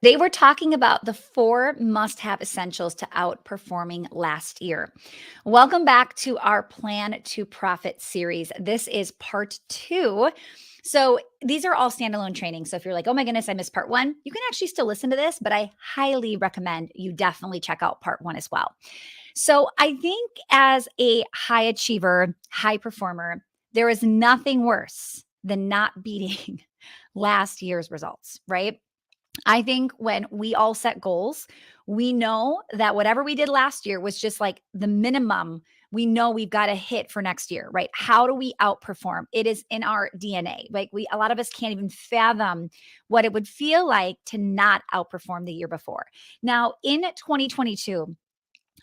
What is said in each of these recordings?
They were talking about the 4 must-have essentials to outperforming last year. Welcome back to our Plan to Profit series. This is part 2. So these are all standalone training. So if you're like, oh my goodness, I missed part 1, you can actually still listen to this, but I highly recommend you definitely check out part 1 as well. So I think as a high achiever, high performer, there is nothing worse than not beating last year's results, right? I think when we all set goals, we know that whatever we did last year was just like the minimum we know we've got to hit for next year, right? How do we outperform? It is in our DNA. Like a lot of us can't even fathom what it would feel like to not outperform the year before. Now, in 2022,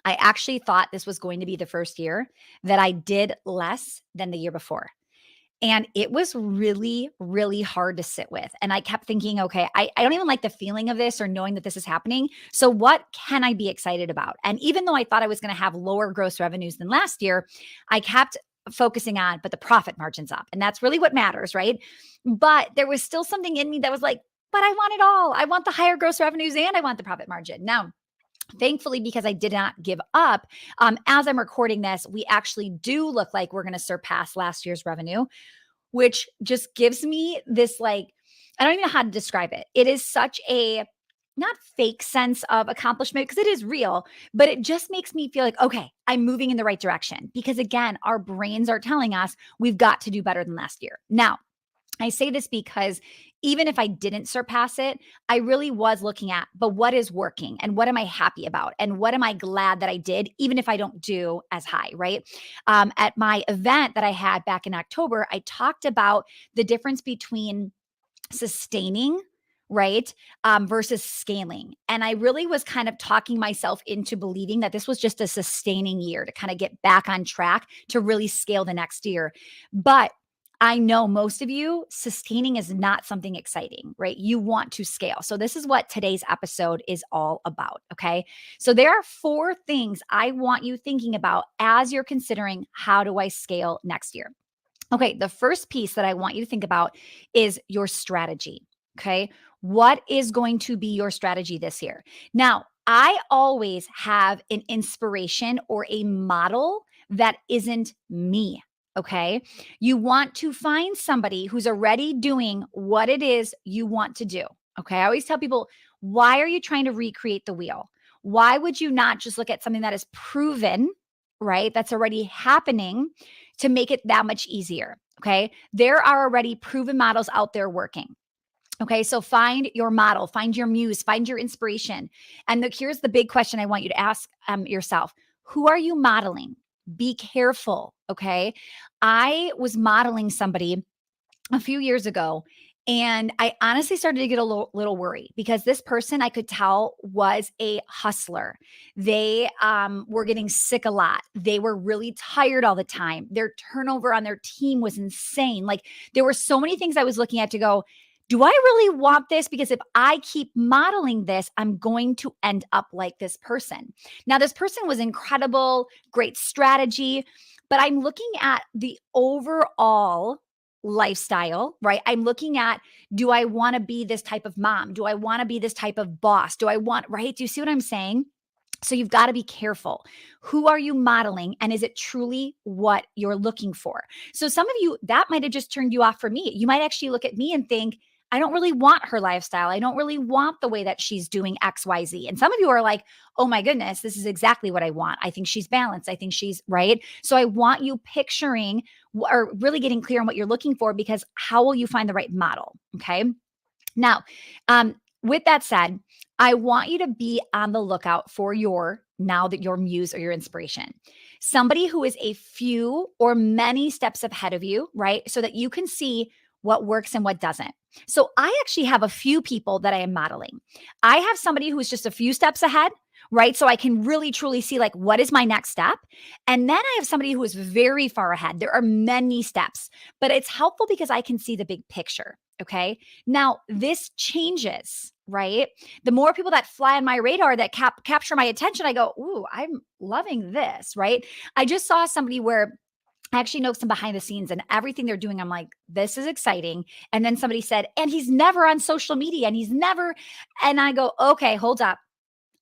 I actually thought this was going to be the first year that I did less than the year before. And it was really, really hard to sit with. And I kept thinking, okay, I don't even like the feeling of this or knowing that this is happening. So, what can I be excited about? And even though I thought I was going to have lower gross revenues than last year, I kept focusing on, but the profit margin's up. And that's really what matters, right? But there was still something in me that was like, but I want it all. I want the higher gross revenues and I want the profit margin. Now, thankfully, because I did not give up, as I'm recording this, we actually do look like we're going to surpass last year's revenue, which just gives me this like, I don't even know how to describe it. It is such a not fake sense of accomplishment because it is real, but it just makes me feel like, okay, I'm moving in the right direction. Because again, our brains are telling us we've got to do better than last year. Now, I say this because even if I didn't surpass it, I really was looking at, but what is working and what am I happy about? And what am I glad that I did, even if I don't do as high, right? At my event that I had back in October, I talked about the difference between sustaining, right? Versus scaling. And I really was kind of talking myself into believing that this was just a sustaining year to kind of get back on track to really scale the next year. But I know most of you, sustaining is not something exciting, right? You want to scale. So, this is what today's episode is all about. Okay. So, there are 4 things I want you thinking about as you're considering how do I scale next year. Okay. The first piece that I want you to think about is your strategy. Okay. What is going to be your strategy this year? Now, I always have an inspiration or a model that isn't me. Okay. You want to find somebody who's already doing what it is you want to do. Okay. I always tell people, why are you trying to recreate the wheel? Why would you not just look at something that is proven, right? That's already happening to make it that much easier. Okay. There are already proven models out there working. Okay, so find your model, find your muse, find your inspiration. And here's the big question I want you to ask yourself. Who are you modeling? Be careful, okay? I was modeling somebody a few years ago. And I honestly started to get a little worried because this person I could tell was a hustler. They were getting sick a lot. They were really tired all the time. Their turnover on their team was insane. Like there were so many things I was looking at to go, do I really want this? Because if I keep modeling this, I'm going to end up like this person. Now, this person was incredible, great strategy, but I'm looking at the overall lifestyle, right? I'm looking at, do I want to be this type of mom? Do I want to be this type of boss? Do I want, right? Do you see what I'm saying? So you've got to be careful. Who are you modeling? And is it truly what you're looking for? So some of you, that might have just turned you off for me. You might actually look at me and think, I don't really want her lifestyle. I don't really want the way that she's doing XYZ. And some of you are like, oh my goodness, this is exactly what I want. I think she's balanced. I think she's right. So I want you picturing or really getting clear on what you're looking for, because how will you find the right model? Okay. Now, with that said, I want you to be on the lookout for your muse or your inspiration. Somebody who is a few or many steps ahead of you, right? So that you can see what works and what doesn't. So I actually have a few people that I am modeling. I have somebody who is just a few steps ahead, right? So I can really truly see like, what is my next step? And then I have somebody who is very far ahead. There are many steps, but it's helpful because I can see the big picture. Okay. Now this changes, right? The more people that fly on my radar that capture my attention, I go, ooh, I'm loving this, right? I just saw somebody where I actually know some behind the scenes and everything they're doing. I'm like, this is exciting. And then somebody said, and he's never on social media and he's never, and I go, okay, hold up.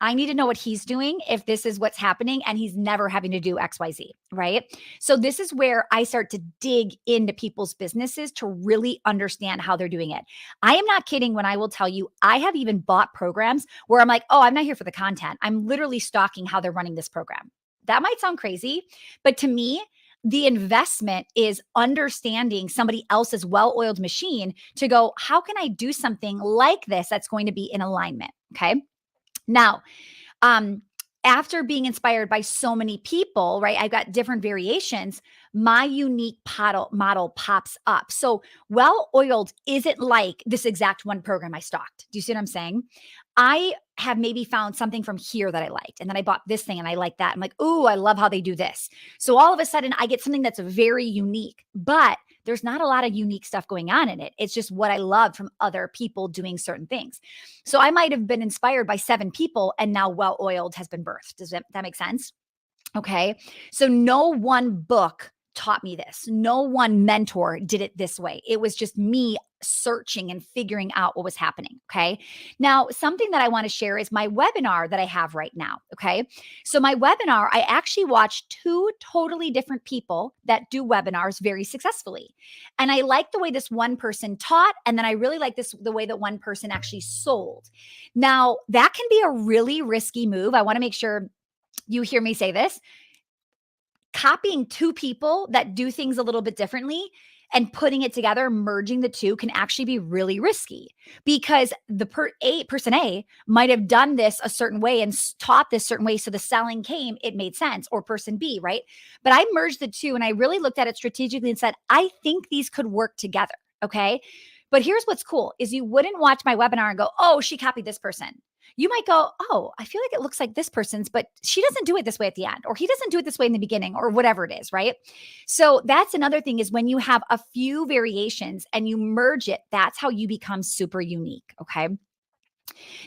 I need to know what he's doing if this is what's happening and he's never having to do XYZ, right? So this is where I start to dig into people's businesses to really understand how they're doing it. I am not kidding when I will tell you I have even bought programs where I'm like, "Oh, I'm not here for the content. I'm literally stalking how they're running this program." That might sound crazy, but to me, the investment is understanding somebody else's well-oiled machine to go, "How can I do something like this that's going to be in alignment?" Okay? Now, um, after being inspired by so many people, right? I've got different variations. My unique model pops up. So, well oiled isn't like this exact one program I stocked. Do you see what I'm saying? I have maybe found something from here that I liked, and then I bought this thing and I like that. I'm like, ooh, I love how they do this. So all of a sudden, I get something that's very unique, but there's not a lot of unique stuff going on in it. It's just what I love from other people doing certain things. So I might have been inspired by 7 people and now well oiled has been birthed. Does that make sense? Okay. So no one book taught me this. No one mentor did it this way. It was just me searching and figuring out what was happening. Okay. Now, something that I want to share is my webinar that I have right now. Okay. So, my webinar, I actually watched 2 totally different people that do webinars very successfully. And I like the way this one person taught. And then I really like the way that one person actually sold. Now, that can be a really risky move. I want to make sure you hear me say this. Copying 2 people that do things a little bit differently and putting it together, merging the 2 can actually be really risky because the person A might have done this a certain way and taught this certain way. So the selling came, it made sense, or person B, right? But I merged the 2 and I really looked at it strategically and said, I think these could work together. Okay. But here's what's cool is you wouldn't watch my webinar and go, oh, she copied this person. You might go, oh, I feel like it looks like this person's, but she doesn't do it this way at the end, or he doesn't do it this way in the beginning, or whatever it is, right? So that's another thing is when you have a few variations and you merge it, that's how you become super unique. Okay.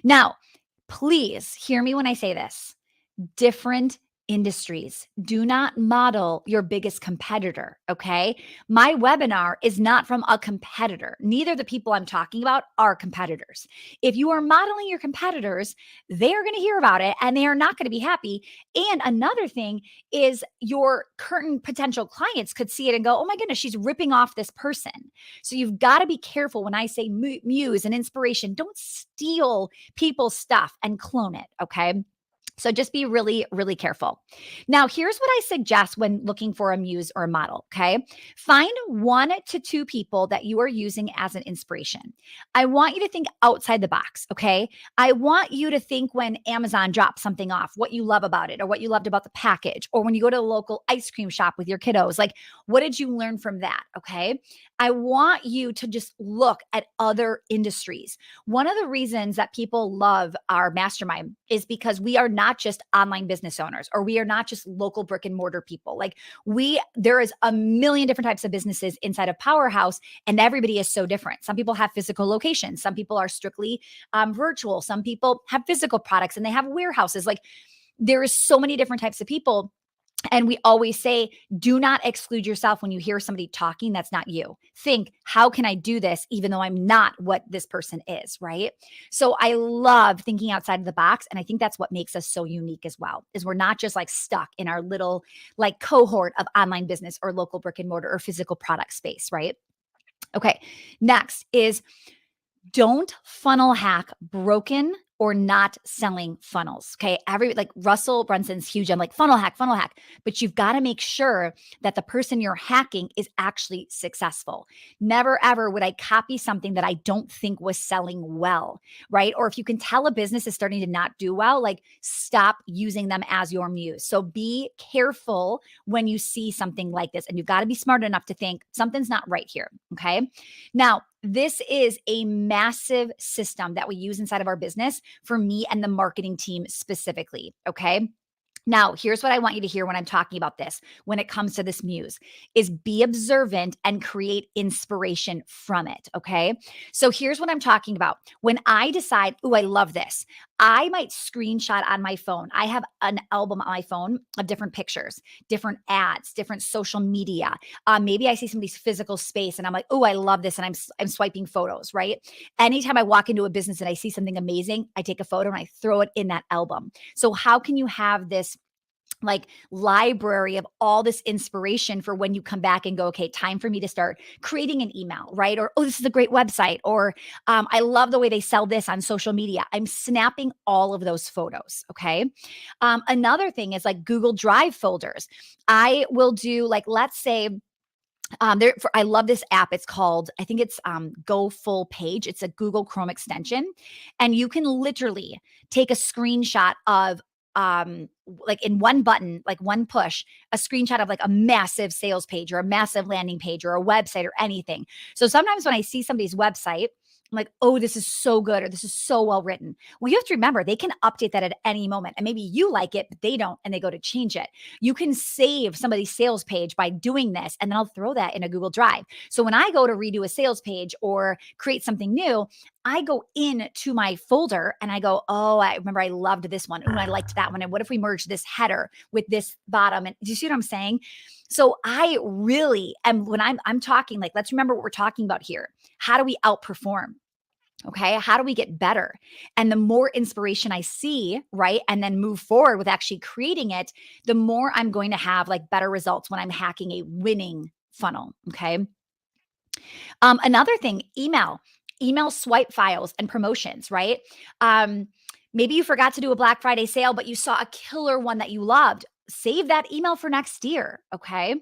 Now, please hear me when I say this. Different industries. Do not model your biggest competitor, okay? My webinar is not from a competitor. Neither the people I'm talking about are competitors. If you are modeling your competitors, they are going to hear about it and they are not going to be happy. And another thing is your current potential clients could see it and go, oh my goodness, she's ripping off this person. So you've got to be careful when I say muse and inspiration. Don't steal people's stuff and clone it, okay? So just be really, really careful. Now, here's what I suggest when looking for a muse or a model. Okay. Find 1 to 2 people that you are using as an inspiration. I want you to think outside the box. Okay. I want you to think when Amazon drops something off, what you love about it or what you loved about the package, or when you go to a local ice cream shop with your kiddos, like what did you learn from that? Okay. I want you to just look at other industries. One of the reasons that people love our mastermind is because we are not just online business owners or we are not just local brick and mortar people. Like there is a million different types of businesses inside of Powerhouse and everybody is so different. Some people have physical locations. Some people are strictly virtual. Some people have physical products and they have warehouses. Like there is so many different types of people. And we always say, do not exclude yourself when you hear somebody talking that's not you. Think, how can I do this even though I'm not what this person is, right? So I love thinking outside of the box. And I think that's what makes us so unique as well, is we're not just like stuck in our little like cohort of online business or local brick and mortar or physical product space, right? Okay. Next is don't funnel hack broken or not selling funnels. Okay. Like Russell Brunson's huge. I'm like funnel hack. But you've got to make sure that the person you're hacking is actually successful. Never ever would I copy something that I don't think was selling well. Right. Or if you can tell a business is starting to not do well, like stop using them as your muse. So be careful when you see something like this. And you've got to be smart enough to think something's not right here. Okay. Now, this is a massive system that we use inside of our business for me and the marketing team specifically. Okay. Now, here's what I want you to hear when I'm talking about this, when it comes to this muse, is be observant and create inspiration from it, okay? So here's what I'm talking about. When I decide, "Ooh, I love this," I might screenshot on my phone. I have an album on my phone of different pictures, different ads, different social media. Maybe I see somebody's physical space and I'm like, "Oh, I love this," and I'm swiping photos, right? Anytime I walk into a business and I see something amazing, I take a photo and I throw it in that album. So how can you have this like library of all this inspiration for when you come back and go, okay, time for me to start creating an email, right? Or, oh, this is a great website. Or, I love the way they sell this on social media. I'm snapping all of those photos. Okay. Another thing is like Google Drive folders. I will do like, let's say, I love this app. It's called, I think it's Go Full Page. It's a Google Chrome extension, and you can literally take a screenshot of like in one button, like one push, a screenshot of like a massive sales page or a massive landing page or a website or anything. So sometimes when I see somebody's website, I'm like, oh, this is so good, or this is so well written. Well, you have to remember they can update that at any moment. And maybe you like it, but they don't, and they go to change it. You can save somebody's sales page by doing this, and then I'll throw that in a Google Drive. So when I go to redo a sales page or create something new, I go into my folder and I go, oh, I remember I loved this one. Oh, I liked that one. And what if we merged this header with this bottom? And do you see what I'm saying? So I really am when I'm talking, like, let's remember what we're talking about here. How do we outperform? Okay. How do we get better? And the more inspiration I see, right, and then move forward with actually creating it, the more I'm going to have like better results when I'm hacking a winning funnel. Okay. Another thing, email swipe files and promotions, right? Um, Maybe you forgot to do a Black Friday sale, but you saw a killer one that you loved. Save that email for next year. Okay.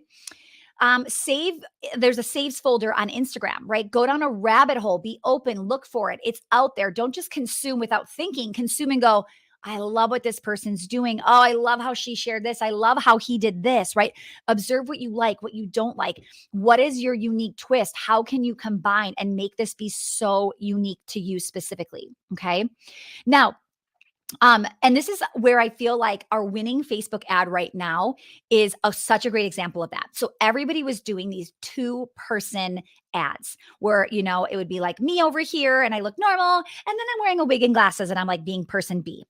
Save, there's a saves folder on Instagram, right? Go down a rabbit hole, be open, look for it. It's out there. Don't just consume without thinking, consume and go, I love what this person's doing. Oh, I love how she shared this. I love how he did this, right? Observe what you like, what you don't like. What is your unique twist? How can you combine and make this be so unique to you specifically? Okay. Now, and this is where I feel like our winning Facebook ad right now is such a great example of that. So everybody was doing these two-person ads where, it would be like me over here and I look normal, and then I'm wearing a wig and glasses and I'm like being person B.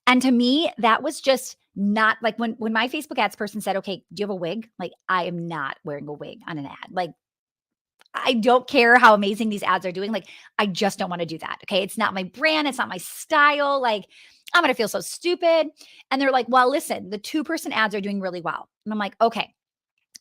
And to me, that was just not like when my Facebook ads person said, okay, do you have a wig? Like, I am not wearing a wig on an ad. Like, I don't care how amazing these ads are doing. Like, I just don't want to do that. Okay. It's not my brand. It's not my style. Like, I'm going to feel so stupid. And they're like, well, listen, the two-person ads are doing really well. And I'm like, okay,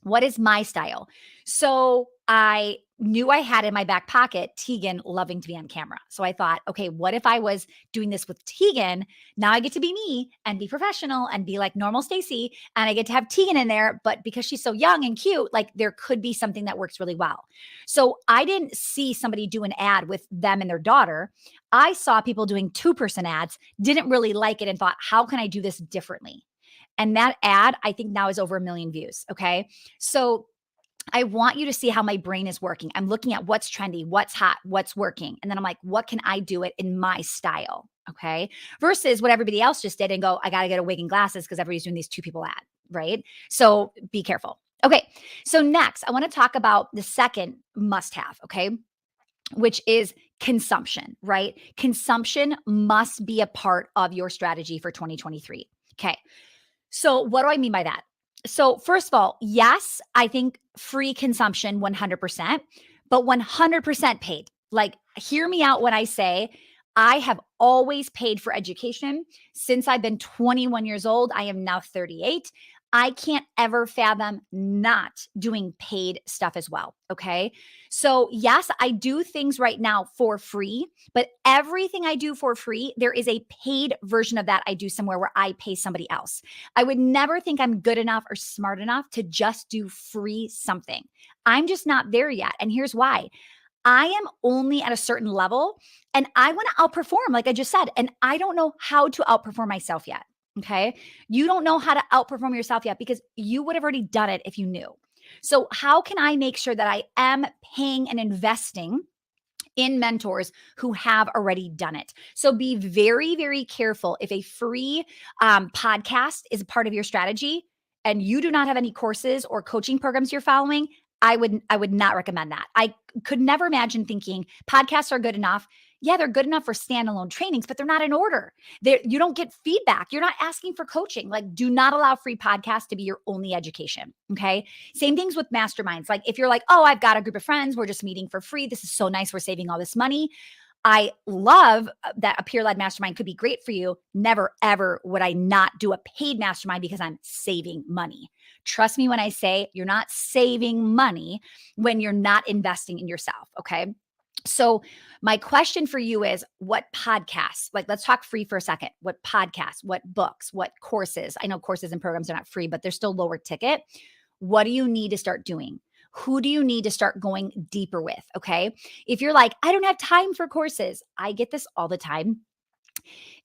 what is my style? So I knew I had in my back pocket Tegan loving to be on camera. So I thought, okay, what if I was doing this with Tegan? Now I get to be me and be professional and be like normal Stacy, and I get to have Tegan in there. But because she's so young and cute, like there could be something that works really well. So I didn't see somebody do an ad with them and their daughter. I saw people doing two-person ads, didn't really like it, and thought, how can I do this differently? And that ad, I think now is over 1 million views. Okay. So I want you to see how my brain is working. I'm looking at what's trendy, what's hot, what's working. And then I'm like, what can I do it in my style? Okay. Versus what everybody else just did and go, I got to get a wig and glasses because everybody's doing these two people ad. Right. So be careful. Okay. So next, I want to talk about the second must have. Okay. Which is consumption, right? Consumption must be a part of your strategy for 2023. Okay. So, what do I mean by that? So, first of all, yes, I think free consumption 100%, but 100% paid. Like, hear me out when I say I have always paid for education since I've been 21 years old. I am now 38. I can't ever fathom not doing paid stuff as well. Okay. So, yes, I do things right now for free, but everything I do for free, there is a paid version of that I do somewhere where I pay somebody else. I would never think I'm good enough or smart enough to just do free something. I'm just not there yet. And here's why. I am only at a certain level and I want to outperform, like I just said, and I don't know how to outperform myself yet. Okay. You don't know how to outperform yourself yet because you would have already done it if you knew. So, how can I make sure that I am paying and investing in mentors who have already done it. So be very, very careful if a free podcast is a part of your strategy and you do not have any courses or coaching programs you're following. I would not recommend that. I could never imagine thinking podcasts are good enough. Yeah, they're good enough for standalone trainings, but they're not in order. You don't get feedback. You're not asking for coaching. Like, do not allow free podcasts to be your only education. Okay. Same things with masterminds. Like, if you're like, oh, I've got a group of friends, we're just meeting for free. This is so nice. We're saving all this money. I love that a peer-led mastermind could be great for you. Never, ever would I not do a paid mastermind because I'm saving money. Trust me when I say you're not saving money when you're not investing in yourself. Okay. So, my question for you is what podcasts, like let's talk free for a second. What podcasts, what books, what courses? I know courses and programs are not free, but they're still lower ticket. What do you need to start doing? Who do you need to start going deeper with? Okay. If you're like, I don't have time for courses, I get this all the time.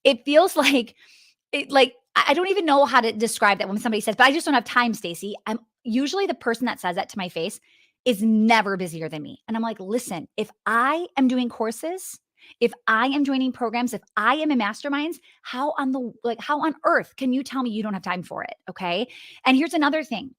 It feels like I don't even know how to describe that when somebody says, but I just don't have time, Stacy. I'm usually the person that says that to my face is never busier than me. And I'm like, listen, if I am doing courses, if I am joining programs, if I am in masterminds, how on earth can you tell me you don't have time for it? Okay. And here's another thing.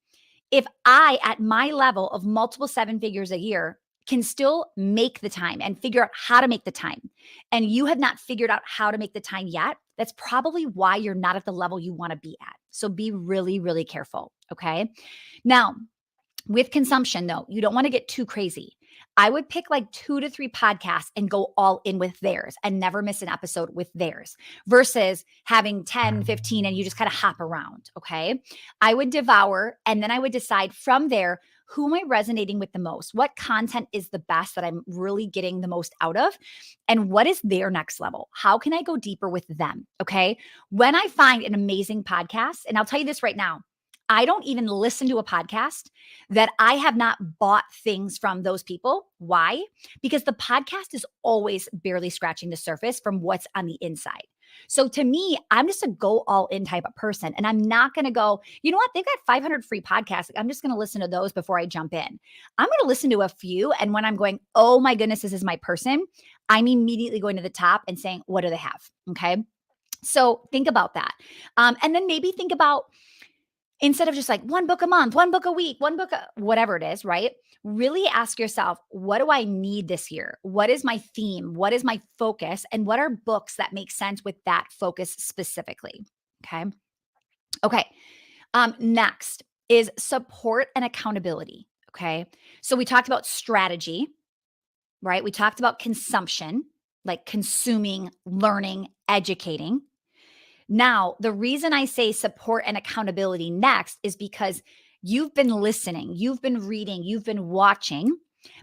If I, at my level of multiple seven figures a year, can still make the time and figure out how to make the time, and you have not figured out how to make the time yet, that's probably why you're not at the level you want to be at. So be really, really careful. Okay. Now, with consumption, though, you don't want to get too crazy. I would pick like 2 to 3 podcasts and go all in with theirs and never miss an episode with theirs versus having 10, 15, and you just kind of hop around. Okay. I would devour and then I would decide from there, who am I resonating with the most? What content is the best that I'm really getting the most out of? And what is their next level? How can I go deeper with them? Okay. When I find an amazing podcast, and I'll tell you this right now, I don't even listen to a podcast that I have not bought things from those people. Why? Because the podcast is always barely scratching the surface from what's on the inside. So to me, I'm just a go all in type of person. And I'm not going to go, you know what? They've got 500 free podcasts. I'm just going to listen to those before I jump in. I'm going to listen to a few. And when I'm going, oh my goodness, this is my person, I'm immediately going to the top and saying, what do they have? Okay. So think about that. And then maybe think about, instead of just like one book a month, one book a week, whatever it is, right? Really ask yourself, what do I need this year? What is my theme? What is my focus? And what are books that make sense with that focus specifically? Okay. Okay. Next is support and accountability. Okay. So we talked about strategy, right? We talked about consumption, like consuming, learning, educating. Now, the reason I say support and accountability next is because you've been listening, you've been reading, you've been watching,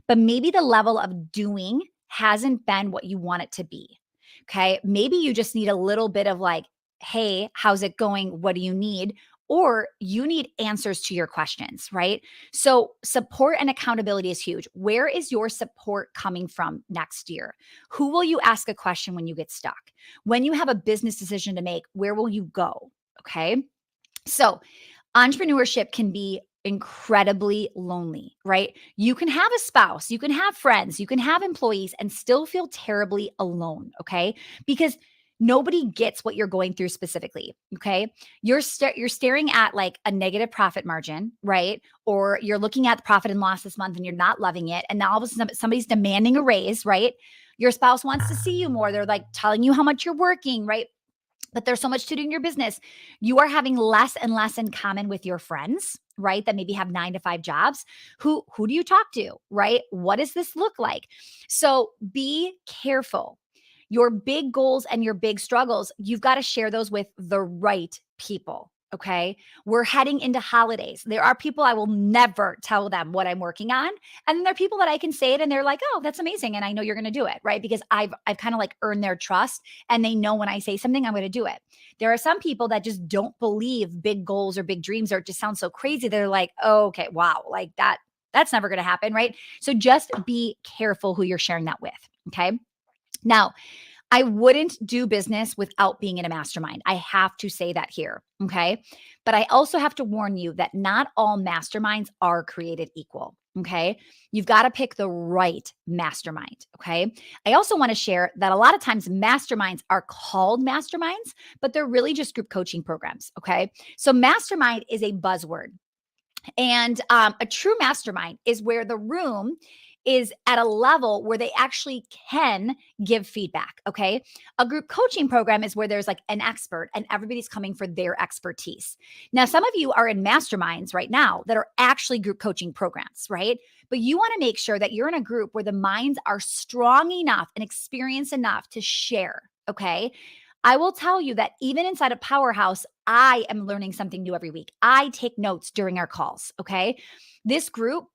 but maybe the level of doing hasn't been what you want it to be. Okay. Maybe you just need a little bit of like, hey, how's it going? What do you need? Or you need answers to your questions, right? So, support and accountability is huge. Where is your support coming from next year? Who will you ask a question when you get stuck? When you have a business decision to make, where will you go? Okay. So, entrepreneurship can be incredibly lonely, right? You can have a spouse, you can have friends, you can have employees and still feel terribly alone, okay? Because nobody gets what you're going through specifically, okay? You're staring at like a negative profit margin, right? Or you're looking at the profit and loss this month and you're not loving it, and now all of a sudden somebody's demanding a raise, right? Your spouse wants to see you more. They're like telling you how much you're working, right? But there's so much to do in your business. You are having less and less in common with your friends, right? That maybe have 9 to 5 jobs. Who do you talk to, right? What does this look like? So be careful. Your big goals and your big struggles, you've got to share those with the right people. Okay. We're heading into holidays. There are people I will never tell them what I'm working on. And then there are people that I can say it and they're like, oh, that's amazing. And I know you're going to do it. Right. Because I've kind of like earned their trust and they know when I say something, I'm going to do it. There are some people that just don't believe big goals or big dreams, or it just sounds so crazy. They're like, oh, okay, wow, like that's never going to happen. Right. So just be careful who you're sharing that with. Okay. Now, I wouldn't do business without being in a mastermind. I have to say that here. Okay. But I also have to warn you that not all masterminds are created equal. Okay. You've got to pick the right mastermind. Okay. I also want to share that a lot of times masterminds are called masterminds, but they're really just group coaching programs. Okay. So mastermind is a buzzword. And a true mastermind is where the room is at a level where they actually can give feedback. Okay. A group coaching program is where there's like an expert and everybody's coming for their expertise. Now, some of you are in masterminds right now that are actually group coaching programs, right? But you want to make sure that you're in a group where the minds are strong enough and experienced enough to share. Okay. I will tell you that even inside a powerhouse, I am learning something new every week. I take notes during our calls. Okay. This group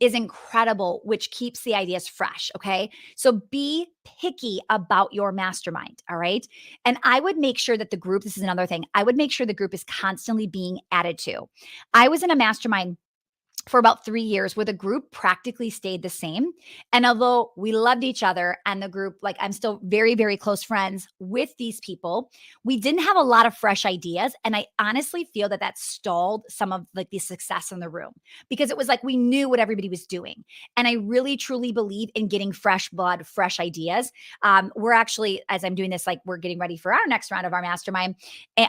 is incredible, which keeps the ideas fresh. Okay. So be picky about your mastermind. All right. And I would make sure that the group, this is another thing, I would make sure the group is constantly being added to. I was in a mastermind for about 3 years where the group practically stayed the same. And although we loved each other and the group, like I'm still very, very close friends with these people, we didn't have a lot of fresh ideas. And I honestly feel that that stalled some of like the success in the room because it was like we knew what everybody was doing. And I really, truly believe in getting fresh blood, fresh ideas. We're actually, as I'm doing this, like we're getting ready for our next round of our mastermind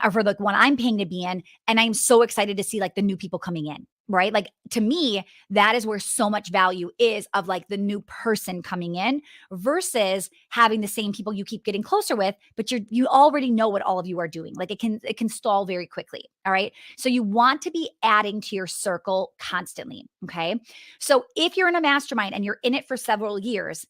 or for like one I'm paying to be in. And I'm so excited to see like the new people coming in, right? Like to me, that is where so much value is of like the new person coming in versus having the same people you keep getting closer with, but you already know what all of you are doing. Like it can stall very quickly. All right. So you want to be adding to your circle constantly. Okay. So if you're in a mastermind and you're in it for several years,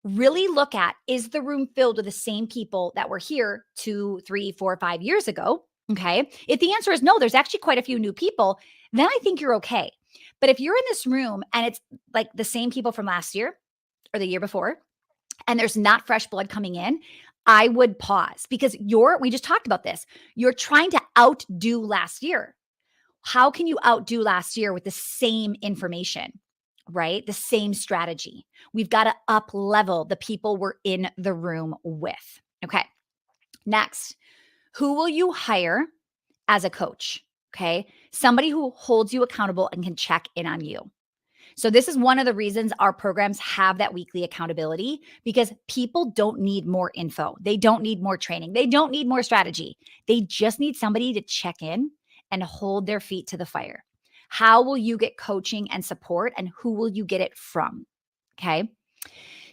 really look at, is the room filled with the same people that were here 2, 3, 4, 5 years ago? Okay. If the answer is no, there's actually quite a few new people, then I think you're okay. But if you're in this room and it's like the same people from last year or the year before, and there's not fresh blood coming in, I would pause because we just talked about this. You're trying to outdo last year. How can you outdo last year with the same information, right? The same strategy. We've got to up level the people we're in the room with. Okay. Next, who will you hire as a coach? Okay. Somebody who holds you accountable and can check in on you. So, this is one of the reasons our programs have that weekly accountability because people don't need more info. They don't need more training. They don't need more strategy. They just need somebody to check in and hold their feet to the fire. How will you get coaching and support, and who will you get it from? Okay.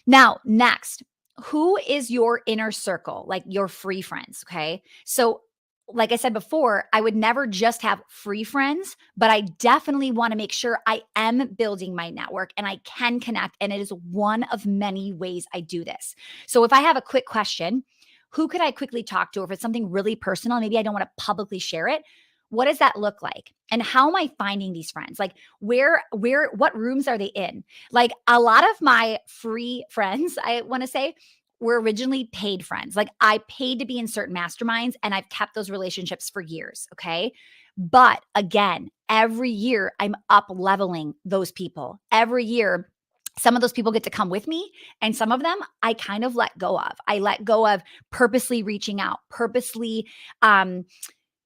Now, next, who is your inner circle, like your free friends? Okay. So, like I said before, I would never just have free friends, but I definitely want to make sure I am building my network and I can connect. And it is one of many ways I do this. So, if I have a quick question, who could I quickly talk to? Or if it's something really personal, maybe I don't want to publicly share it. What does that look like? And how am I finding these friends? Like, what rooms are they in? Like a lot of my free friends, I want to say, were originally paid friends. Like I paid to be in certain masterminds and I've kept those relationships for years. Okay. But again, every year I'm up leveling those people. Every year, some of those people get to come with me, and some of them I kind of let go of. I let go of purposely reaching out, purposely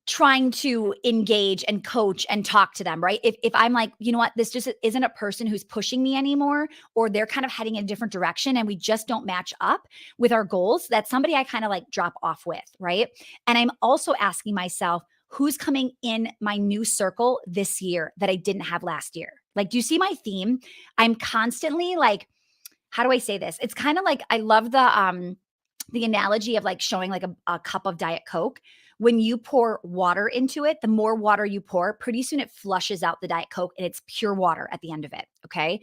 trying to engage and coach and talk to them, right? If I'm like, you know what, this just isn't a person who's pushing me anymore, or they're kind of heading in a different direction and we just don't match up with our goals, that's somebody I kind of like drop off with, right? And I'm also asking myself, who's coming in my new circle this year that I didn't have last year? Like, do you see my theme? I'm constantly like, how do I say this? It's kind of like I love the analogy of like showing like a cup of Diet Coke. When you pour water into it, the more water you pour, pretty soon it flushes out the Diet Coke and it's pure water at the end of it. Okay.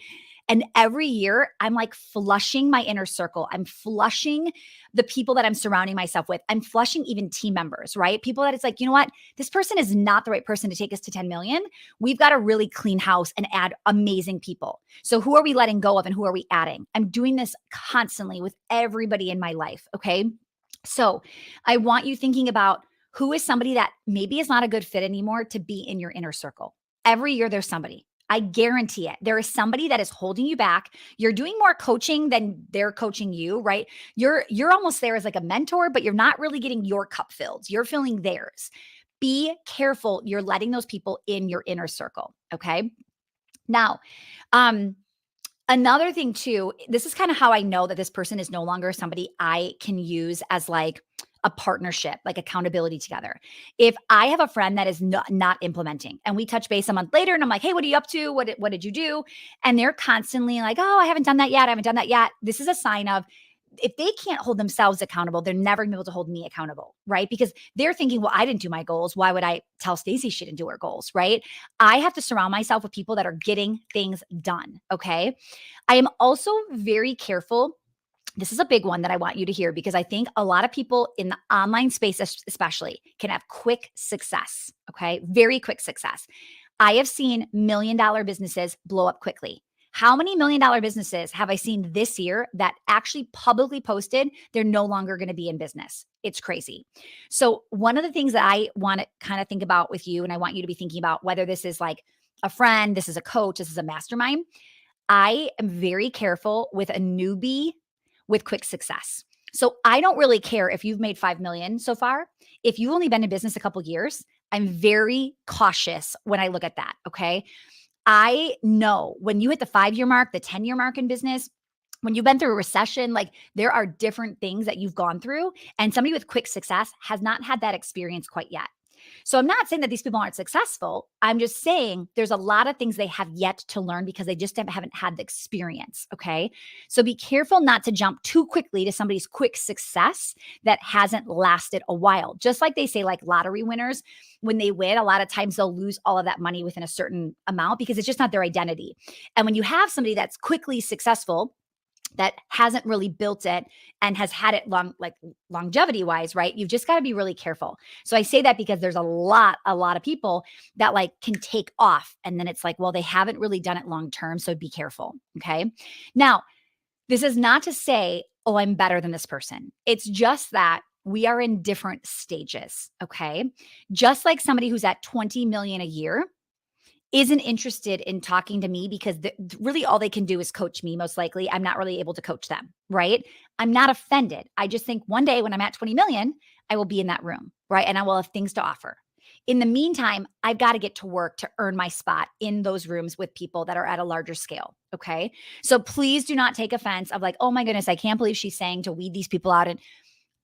And every year I'm like flushing my inner circle. I'm flushing the people that I'm surrounding myself with. I'm flushing even team members, right? People that it's like, you know what? This person is not the right person to take us to 10 million. We've got to really clean house and add amazing people. So who are we letting go of and who are we adding? I'm doing this constantly with everybody in my life. Okay. So I want you thinking about who is somebody that maybe is not a good fit anymore to be in your inner circle. Every year there's somebody. I guarantee it. There is somebody that is holding you back. You're doing more coaching than they're coaching you, right? You're almost there as like a mentor, but you're not really getting your cup filled. You're filling theirs. Be careful you're letting those people in your inner circle, okay? Now, um another thing too, this is kind of how I know that this person is no longer somebody I can use as like a partnership, like accountability together. If I have a friend that is not implementing and we touch base a month later and I'm like, hey, what are you up to? What did you do? And they're constantly like, oh, I haven't done that yet. I haven't done that yet. This is a sign of if they can't hold themselves accountable, they're never gonna be able to hold me accountable, right? Because they're thinking, well, I didn't do my goals. Why would I tell Stacy she didn't do her goals, right? I have to surround myself with people that are getting things done, okay? I am also very careful. This is a big one that I want you to hear because I think a lot of people in the online space, especially, can have quick success. Okay. Very quick success. I have seen $1 million businesses blow up quickly. How many $1 million businesses have I seen this year that actually publicly posted they're no longer going to be in business? It's crazy. So, one of the things that I want to kind of think about with you, and I want you to be thinking about whether this is like a friend, this is a coach, this is a mastermind, I am very careful with a newbie with quick success. So I don't really care if you've made 5 million so far. If you've only been in business a couple years, I'm very cautious when I look at that, okay? I know when you hit the 5-year mark, the 10-year mark in business, when you've been through a recession, like there are different things that you've gone through and somebody with quick success has not had that experience quite yet. So I'm not saying that these people aren't successful. I'm just saying there's a lot of things they have yet to learn because they just haven't had the experience. Okay. So be careful not to jump too quickly to somebody's quick success that hasn't lasted a while. Just like they say, like lottery winners, when they win, a lot of times they'll lose all of that money within a certain amount because it's just not their identity. And when you have somebody that's quickly successful, that hasn't really built it and has had it long, like longevity wise, right? You've just got to be really careful. So I say that because there's a lot of people that like can take off. And then it's like, well, they haven't really done it long term. So be careful. Okay. Now, this is not to say, oh, I'm better than this person. It's just that we are in different stages. Okay. Just like somebody who's at 20 million a year isn't interested in talking to me because really all they can do is coach me. Most likely, I'm not really able to coach them, right? I'm not offended. I just think one day when I'm at 20 million, I will be in that room, right? And I will have things to offer. In the meantime, I've got to get to work to earn my spot in those rooms with people that are at a larger scale. Okay. So please do not take offense of like, oh my goodness, I can't believe she's saying to weed these people out. And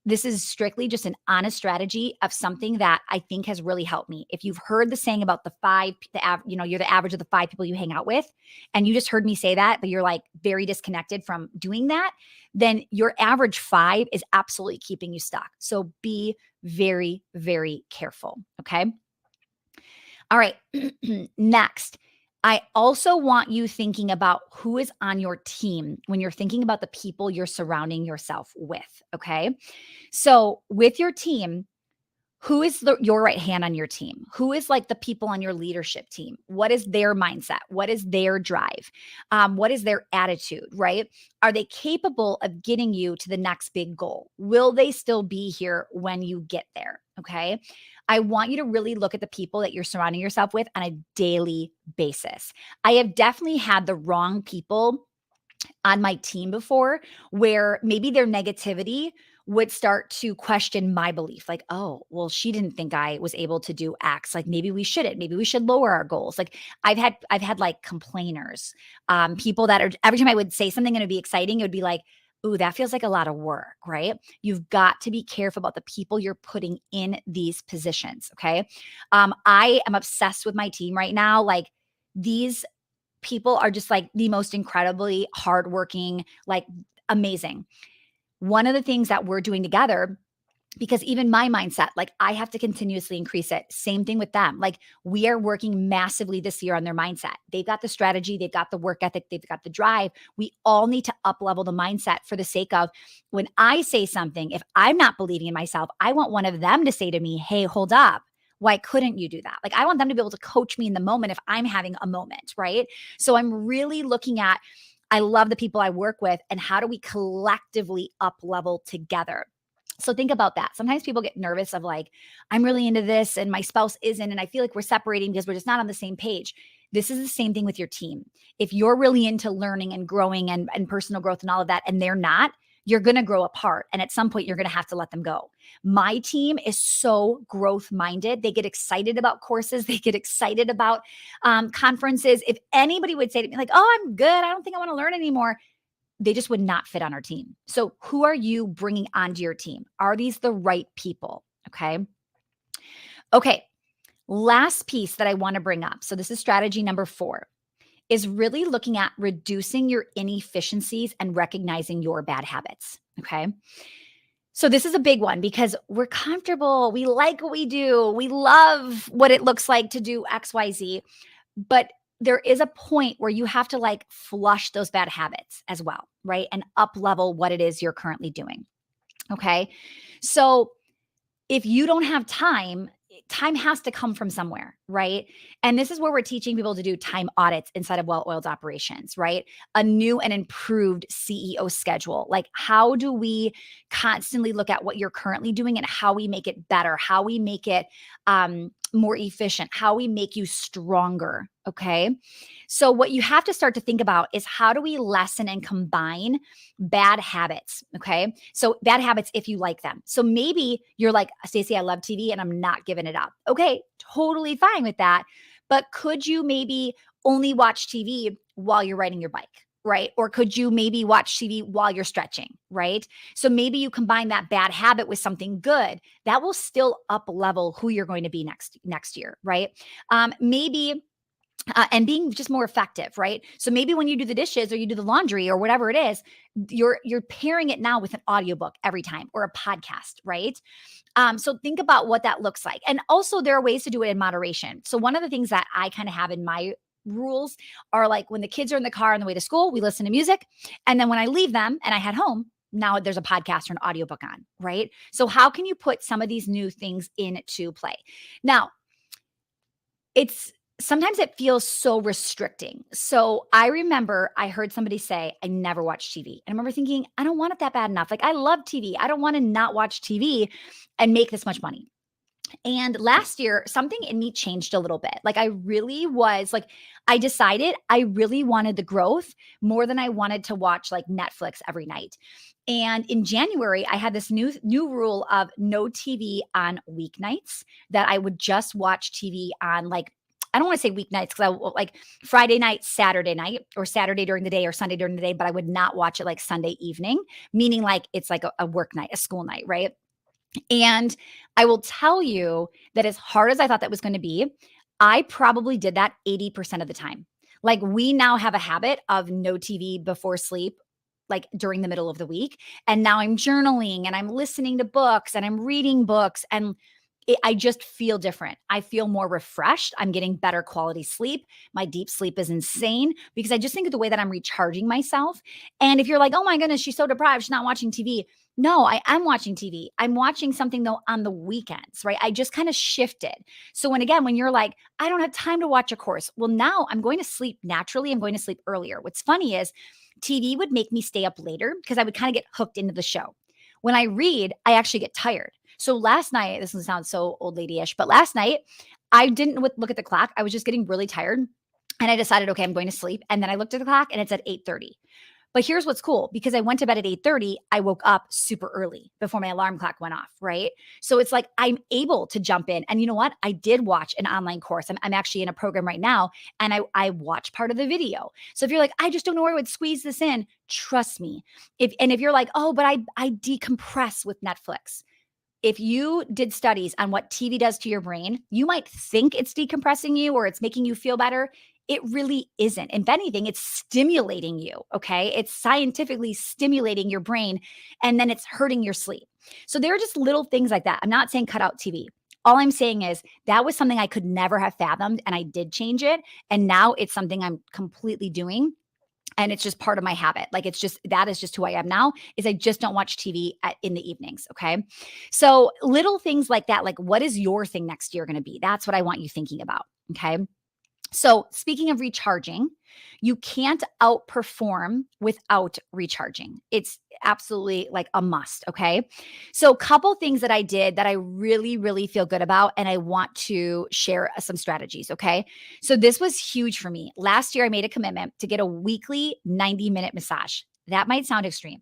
this is strictly just an honest strategy of something that I think has really helped me. If you've heard the saying about you're the average of the 5 people you hang out with, and you just heard me say that, but you're like very disconnected from doing that, then your average 5 is absolutely keeping you stuck. So be very, very careful. Okay. All right. Next, I also want you thinking about who is on your team when you're thinking about the people you're surrounding yourself with. Okay. So, with your team, who is your right hand on your team? Who is like the people on your leadership team? What is their mindset? What is their drive? What is their attitude, right? Are they capable of getting you to the next big goal? Will they still be here when you get there? Okay. I want you to really look at the people that you're surrounding yourself with on a daily basis. I have definitely had the wrong people on my team before where maybe their negativity would start to question my belief like, oh, well, she didn't think I was able to do X, like maybe we shouldn't, maybe we should lower our goals. Like I've had like complainers, people that are every time I would say something and it'd be exciting, it would be like, ooh, that feels like a lot of work, right? You've got to be careful about the people you're putting in these positions. Okay. I am obsessed with my team right now. Like these people are just like the most incredibly hardworking, like amazing. One of the things that we're doing together, because even my mindset, like I have to continuously increase it. Same thing with them. Like we are working massively this year on their mindset. They've got the strategy, they've got the work ethic, they've got the drive. We all need to up level the mindset for the sake of when I say something, if I'm not believing in myself, I want one of them to say to me, hey, hold up. Why couldn't you do that? Like, I want them to be able to coach me in the moment if I'm having a moment, right? So I'm really looking at, I love the people I work with and how do we collectively up level together? So think about that. Sometimes people get nervous of like, I'm really into this and my spouse isn't, and I feel like we're separating because we're just not on the same page. This is the same thing with your team. If you're really into learning and growing and personal growth and all of that, and they're not, you're going to grow apart. And at some point, you're going to have to let them go. My team is so growth minded. They get excited about courses. They get excited about conferences. If anybody would say to me like, oh, I'm good, I don't think I want to learn anymore, they just would not fit on our team. So who are you bringing onto your team? Are these the right people? Okay. Last piece that I want to bring up. So this is strategy number 4, is really looking at reducing your inefficiencies and recognizing your bad habits. Okay. So this is a big one because we're comfortable. We like what we do. We love what it looks like to do XYZ. But there is a point where you have to like flush those bad habits as well, right? And up level what it is you're currently doing. Okay. So if you don't have time, time has to come from somewhere, right? And this is where we're teaching people to do time audits inside of well-oiled operations, right? A new and improved CEO schedule. Like, how do we constantly look at what you're currently doing and how we make it better, how we make it more efficient, how we make you stronger, okay? So what you have to start to think about is how do we lessen and combine bad habits, okay? So bad habits if you like them. So maybe you're like, Stacey, I love TV and I'm not giving it up. Okay, totally fine with that. But could you maybe only watch TV while you're riding your bike? Right? Or could you maybe watch TV while you're stretching, right? So maybe you combine that bad habit with something good that will still up level who you're going to be next year, right? Maybe and being just more effective, right? So maybe when you do the dishes or you do the laundry or whatever it is, you're pairing it now with an audiobook every time or a podcast, right? So think about what that looks like. And also there are ways to do it in moderation. So one of the things that I kind of have in my rules are like when the kids are in the car on the way to school, we listen to music. And then when I leave them and I head home, now there's a podcast or an audiobook on, right? So how can you put some of these new things into play? Now, it's sometimes it feels so restricting. So I remember I heard somebody say, I never watch TV. And I remember thinking, I don't want it that bad enough. Like, I love TV. I don't want to not watch TV and make this much money. And last year, something in me changed a little bit. Like, I really was like, I decided I really wanted the growth more than I wanted to watch like Netflix every night. And in January, I had this new rule of no TV on weeknights, that I would just watch TV on like, I don't want to say weeknights because I like Friday night, Saturday night, or Saturday during the day or Sunday during the day, but I would not watch it like Sunday evening, meaning like it's like a work night, a school night, right? And I will tell you that as hard as I thought that was going to be, I probably did that 80% of the time. Like, we now have a habit of no TV before sleep, like during the middle of the week. And now I'm journaling and I'm listening to books and I'm reading books, and I just feel different. I feel more refreshed. I'm getting better quality sleep. My deep sleep is insane because I just think of the way that I'm recharging myself. And if you're like, oh my goodness, she's so deprived, she's not watching TV. No, I am watching TV. I'm watching something though on the weekends, right? I just kind of shifted. So when you're like, I don't have time to watch a course. Well, now I'm going to sleep naturally. I'm going to sleep earlier. What's funny is TV would make me stay up later because I would kind of get hooked into the show. When I read, I actually get tired. So last night, this sounds so old lady-ish, but last night I didn't look at the clock. I was just getting really tired. And I decided, okay, I'm going to sleep. And then I looked at the clock and it's at 8:30. But here's what's cool. Because I went to bed at 8:30, I woke up super early before my alarm clock went off, right? So it's like I'm able to jump in. And you know what? I did watch an online course. I'm actually in a program right now, and I watched part of the video. So if you're like, I just don't know where I would squeeze this in, trust me. If you're like, oh, but I decompress with Netflix. If you did studies on what TV does to your brain, you might think it's decompressing you or it's making you feel better. It really isn't. If anything, it's stimulating you. Okay. It's scientifically stimulating your brain, and then it's hurting your sleep. So there are just little things like that. I'm not saying cut out TV. All I'm saying is that was something I could never have fathomed, and I did change it. And now it's something I'm completely doing. And it's just part of my habit. Like, that is just who I am now, is I just don't watch TV in the evenings. Okay. So little things like that, like what is your thing next year going to be? That's what I want you thinking about. Okay. So, speaking of recharging, you can't outperform without recharging. It's absolutely like a must, okay? So, couple things that I did that I really really feel good about and I want to share some strategies, okay? So, this was huge for me. Last year I made a commitment to get a weekly 90-minute massage. That might sound extreme.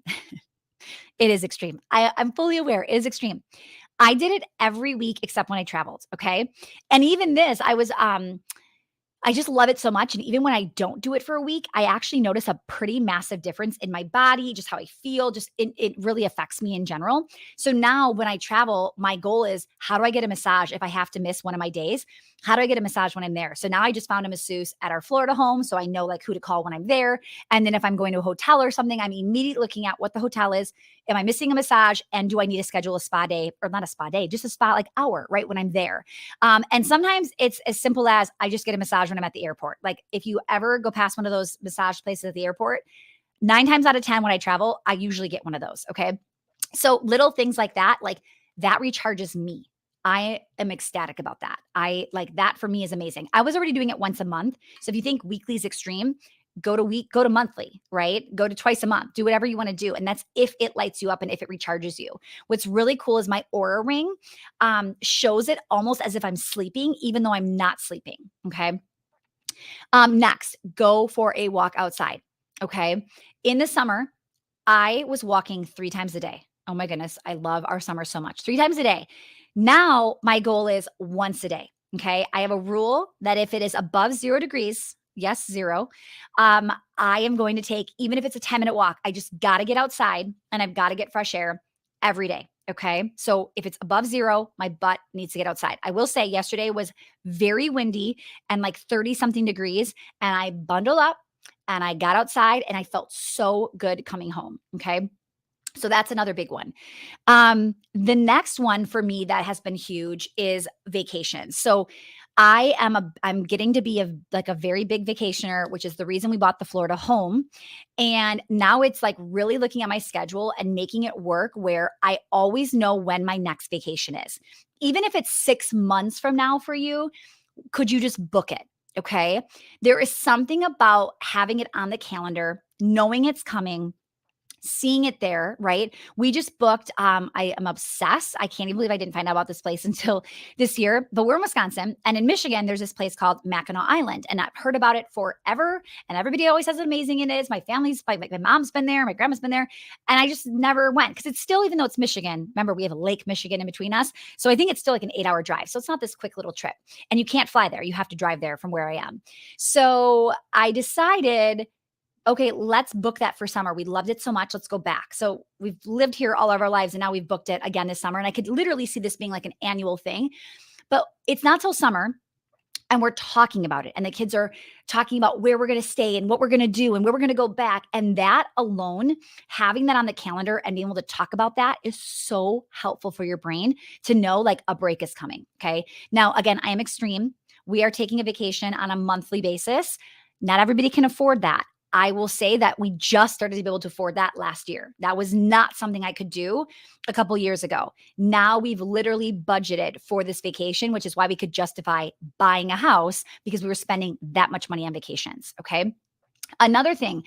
It is extreme. I'm fully aware it is extreme. I did it every week except when I traveled, okay? And even this, I just love it so much, and even when I don't do it for a week, I actually notice a pretty massive difference in my body, just how I feel, just it really affects me in general. So now when I travel, my goal is how do I get a massage if I have to miss one of my days? How do I get a massage when I'm there? So now I just found a masseuse at our Florida home, so I know like who to call when I'm there. And then if I'm going to a hotel or something, I'm immediately looking at what the hotel is. Am I missing a massage? And do I need to schedule a spa day or not a spa day, just a spa like hour, right? When I'm there. And sometimes it's as simple as I just get a massage when I'm at the airport. Like if you ever go past one of those massage places at the airport, 9 times out of 10 when I travel, I usually get one of those. Okay. So little things like that recharges me. I am ecstatic about that. I like that for me is amazing. I was already doing it once a month. So if you think weekly is extreme, go to monthly, right? Go to twice a month. Do whatever you want to do. And that's if it lights you up and if it recharges you. What's really cool is my aura ring shows it almost as if I'm sleeping, even though I'm not sleeping. Okay. Next, go for a walk outside. Okay. In the summer, I was walking 3 times a day. Oh my goodness, I love our summer so much. 3 times a day. Now, my goal is once a day. Okay. I have a rule that if it is above 0 degrees, yes, zero, I am going to take, even if it's a 10-minute walk, I just got to get outside and I've got to get fresh air every day. Okay. So if it's above zero, my butt needs to get outside. I will say yesterday was very windy and like 30 something degrees. And I bundled up and I got outside and I felt so good coming home. Okay. So that's another big one. The next one for me that has been huge is vacations. So I'm getting to be a very big vacationer, which is the reason we bought the Florida home. And now it's like really looking at my schedule and making it work where I always know when my next vacation is. Even if it's 6 months from now for you, could you just book it? Okay. There is something about having it on the calendar, knowing it's coming, seeing it there, right? We just booked, I am obsessed. I can't even believe I didn't find out about this place until this year, but we're in Wisconsin and in Michigan, there's this place called Mackinac Island. And I've heard about it forever. And everybody always says how amazing it is. My mom's been there, my grandma's been there. And I just never went because it's still, even though it's Michigan, remember we have Lake Michigan in between us. So I think it's still like an 8-hour drive. So it's not this quick little trip. And you can't fly there. You have to drive there from where I am. So I decided, okay, let's book that for summer. We loved it so much. Let's go back. So we've lived here all of our lives and now we've booked it again this summer. And I could literally see this being like an annual thing, but it's not till summer and we're talking about it. And the kids are talking about where we're going to stay and what we're going to do and where we're going to go back. And that alone, having that on the calendar and being able to talk about that is so helpful for your brain to know like a break is coming. Okay. Now, again, I am extreme. We are taking a vacation on a monthly basis. Not everybody can afford that. I will say that we just started to be able to afford that last year. That was not something I could do a couple years ago. Now we've literally budgeted for this vacation, which is why we could justify buying a house because we were spending that much money on vacations. Okay. Another thing,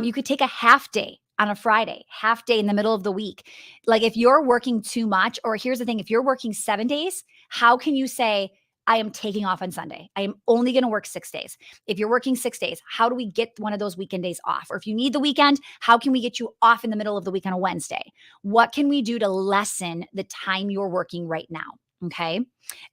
you could take a half day on a Friday, half day in the middle of the week. Like if you're working too much, or here's the thing, if you're working 7 days, how can you say, I am taking off on Sunday? I am only going to work 6 days. If you're working 6 days, how do we get one of those weekend days off? Or if you need the weekend, how can we get you off in the middle of the week on a Wednesday? What can we do to lessen the time you're working right now? Okay.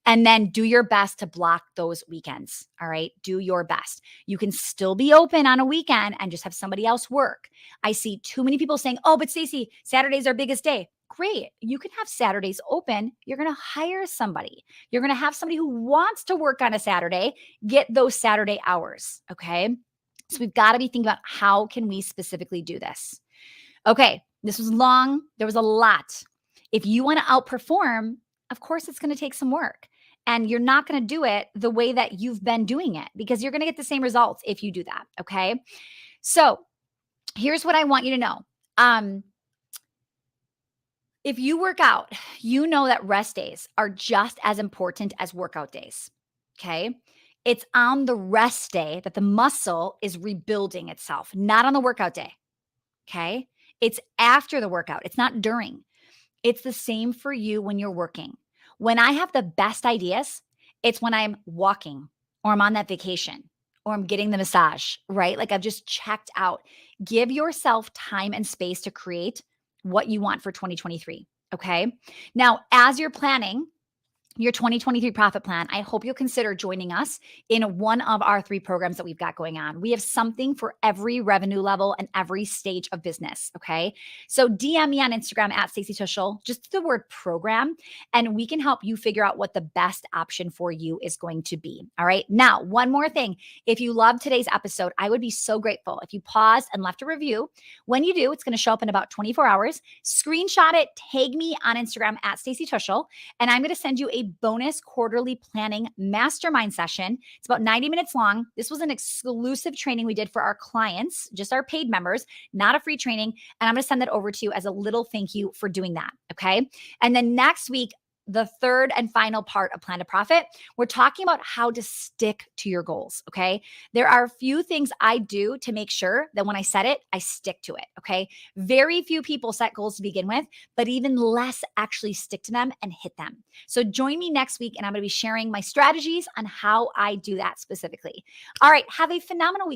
And then do your best to block those weekends. All right. Do your best. You can still be open on a weekend and just have somebody else work. I see too many people saying, oh, but Stacey, Saturday's our biggest day. Great. You can have Saturdays open. You're going to hire somebody. You're going to have somebody who wants to work on a Saturday, get those Saturday hours. Okay. So we've got to be thinking about how can we specifically do this? Okay. This was long. There was a lot. If you want to outperform, of course, it's going to take some work. And you're not going to do it the way that you've been doing it because you're going to get the same results if you do that. Okay. So here's what I want you to know. If you work out, you know that rest days are just as important as workout days. Okay. It's on the rest day that the muscle is rebuilding itself, not on the workout day. Okay. It's after the workout, it's not during. It's the same for you when you're working. When I have the best ideas, it's when I'm walking or I'm on that vacation or I'm getting the massage, right? Like I've just checked out. Give yourself time and space to create what you want for 2023. Okay. Now, as you're planning, your 2023 profit plan, I hope you'll consider joining us in one of our 3 programs that we've got going on. We have something for every revenue level and every stage of business. Okay. So DM me on Instagram at Stacey Tuschel, just the word program, and we can help you figure out what the best option for you is going to be. All right. Now, one more thing. If you loved today's episode, I would be so grateful if you paused and left a review. When you do, it's going to show up in about 24 hours. Screenshot it, tag me on Instagram at Stacey Tuschel, and I'm going to send you a bonus quarterly planning mastermind session. It's about 90 minutes long. This was an exclusive training we did for our clients, just our paid members, not a free training. And I'm going to send that over to you as a little thank you for doing that. Okay. And then next week, the third and final part of Plan to Profit, we're talking about how to stick to your goals. Okay. There are a few things I do to make sure that when I set it, I stick to it. Okay. Very few people set goals to begin with, but even less actually stick to them and hit them. So join me next week and I'm going to be sharing my strategies on how I do that specifically. All right. Have a phenomenal week.